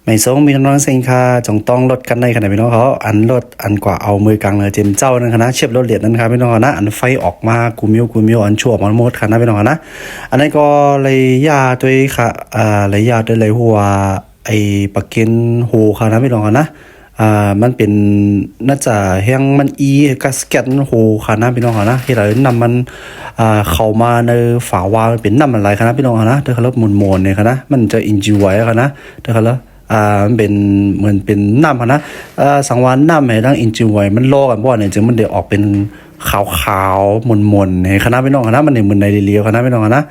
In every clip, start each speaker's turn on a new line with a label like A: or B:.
A: ไม่ส่งมีน้องเซ็งค่ะจงต้องลดกันในขณะพี่น้องเขาอันลดอันกว่าเอามือกลางเลยเจมเจ้านั่นคณะเชียบรถเหรียญนั่นครับพี่น้องนะอันไฟออกมากูมิวอันชั่วมันหมดค่ะนะพี่น้องนะอันนี้ก็เลยยาด้วยค่ะเลยยาด้วยเลยหัวไอ้ปากเกนโฮค่ะนะพี่น้องนะมันเป็นน่าจะแห้งมันกัสเก็ตโฮค่ะนะพี่น้องนะที่เรานำมันเข้ามาในฝาวาเป็นน้ำอะไรค่ะนะพี่น้องนะเดี๋ยวเขาเริ่มมนๆเนี่ยค่ะนะมันจะอินจิไว้ค่ะนะเดี๋ยวเขาเริ่มมันเป็นเหมือนเป็นน้ำนะสังวานน้ำให้ทั้งอินจิไว้มันโลกันบ่เนี่ยจึงมันเดี๋ยวออกเป็นขาวๆมนๆในคณะพี่น้องคณะมันเนี่ยเหมือนในเรียวคณะพี่น้องนะ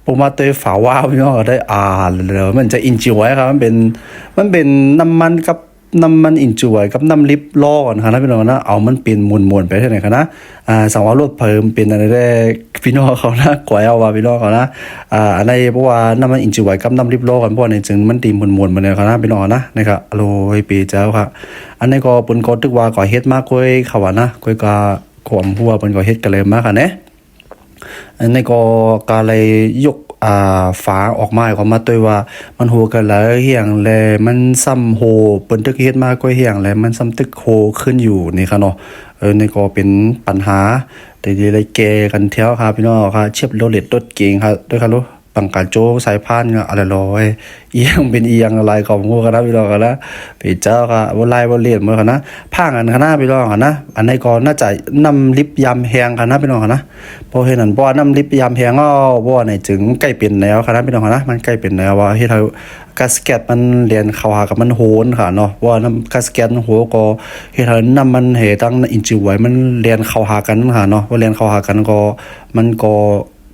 A: ผมมาเตยฝาว่าพี่น้องก็ได้แล้วมันจะอินจิไว้ครับมันเป็นน้ำมันกับน้ำมันอินจิไว้กับน้ำลิปล่อก่อนครับพี่น้องนะเอามันเป็นมนๆไปที่ไหนครับนะสังวานรถเพิ่มเป็นอะไรได้พี่น้องเขานะก๋วยเอาว่าพี่น้องเขานะอันนี้เพราะว่าน้ำมันอินจิไว้กับน้ำลิปล่อกันเพราะในจึงมันตีมมนๆมาเนี่ยครับนะพี่น้องนะนะครับโรยปีเจ้าครับอันนี้ก็ปุ่นก็ตึกว่าก่อเฮ็ดมากก้อยเขาว่านะก้อยก็ความหัวปุ่นก็เฮ็ดกันเลยมากค่ะเนี่ยอันนี้ก็การเลยยกฝาออกมาก็มาตัวว่ามันโหกันแล้วเหี่ยงแลมันซ้ำโหเปิ้นตึกเฮ็ดมาก็เหี่ยงแลมันซ้ำตึกโหขึ้นอยู่นี่ค่ะเนาะนี่ก็เป็นปัญหาแต่ดีเลยแกกันเที่ยวครับพี่น้องครับเชียบโรเล็ตรถเก่งครับด้วยครับลูกปังกาโจสายพานอะไรลอยเอียงเป็นเอียงอะไรของพวกกันนะพี่น้องกันนะพี่เจ้าครับบ่ไล่บ่เลียนมื้อกันนะพางกันคณะพี่น้องกันนะอันนี้ก็น่าจะนำลิปยำแฮงกันนะพี่น้องกันนะเพราะเห็นนั่นบ่นำลิปยำแฮงก็บ่ในจึงใกล้เป็นแล้วคณะพี่น้องกันนะมันใกล้เป็นแล้วว่าเฮ็ดให้กัสเก็ตมันเรียนเข้าหากับมันโหนค่ะเนาะว่าน้ำกัสเก็ตโหก็เฮ็ดให้นำมันเหตั้งอินจิไว้มันเรียนเข้าหากันค่ะเนาะว่าเรียนเข้าหากันก็มันก็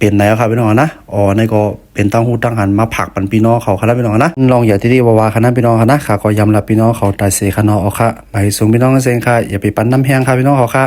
A: เป็นแล้วครับพี่น้องนะนี่ก็เป็นตั้งหูตั้งหันมาผักปันพี่น้องเขาครับพี่น้องนะลองอย่าที่ว่าคณะพี่น้องนะค่ะก็ยำรับพี่น้องเขาตายเสียค่ะเนาะค่ะไปส่งพี่น้องเซ็งค่ะอย่าไปปั้นน้ำแห้งค่ะพี่น้องเขาค่ะ